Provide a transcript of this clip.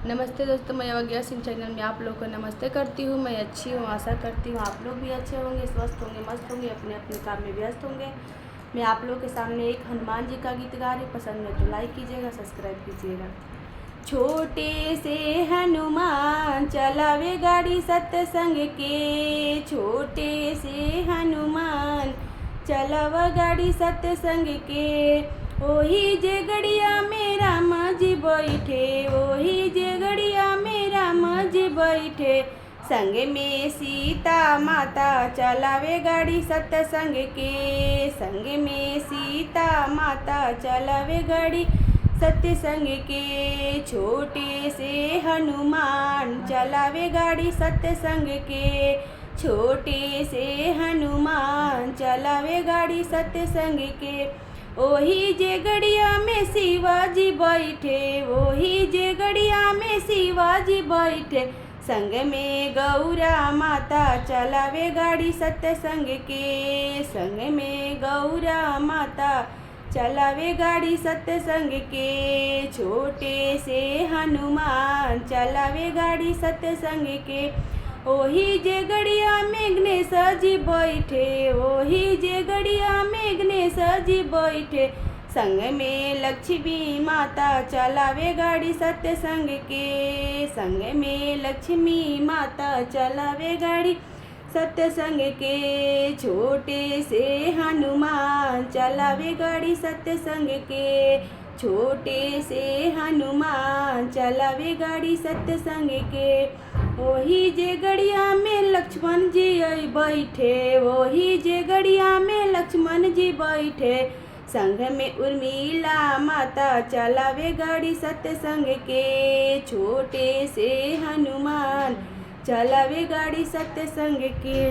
नमस्ते दोस्तों, मैं अवज्ञा सिंह चैनल में आप लोग को नमस्ते करती हूँ। मैं अच्छी हूँ, आशा करती हूँ आप लोग भी अच्छे होंगे, स्वस्थ होंगे, मस्त होंगे, अपने अपने काम में व्यस्त होंगे। मैं आप लोग के सामने एक हनुमान जी का गीत गा रही। पसंद है तो लाइक कीजिएगा, सब्सक्राइब कीजिएगा। छोटे से हनुमान चलावे गाड़ी सत्संग के, छोटे से हनुमान चलावा गाड़ी सत्संग के। ओही जे गड़िया में राम जी बैठे, ओही जे गड़िया में राम जी बैठे। संग में सीता माता चलावे गाड़ी सत्संग के, संग में सीता माता चलावे गाड़ी सत्संग के। छोटे से हनुमान चलावे गाड़ी सत्संग के, छोटे से हनुमान चलावे गाड़ी सत्संग के। ओही जे गड़िया में शिवाजी बैठे, ओही जे गड़िया में शिवाजी बैठे। संग में गौरा माता चलावे गाड़ी सत्संग के, संग में गौरा माता चलावे गाड़ी सत्संग के। छोटे से हनुमान चलावे गाड़ी सत्संग के। ओही जे गड़िया में गणेश जी बैठे, ओही जे गड़िया में गणेश जी बैठे। संग में लक्ष्मी माता चलावे गाड़ी सत्संग के, संग में लक्ष्मी माता चलावे गाड़ी सत्संग के। छोटे से हनुमान चलावे गाड़ी सत्संग के, छोटे से हनुमान चलावे गाड़ी सत्संग के। वही जे गड़िया में लक्ष्मण जी बैठे, वही जे गड़िया में लक्ष्मण जी बैठे। संग में उर्मिला माता चलावे गाड़ी सत्संग के, छोटे से हनुमान चलावे गाड़ी सत्संग के।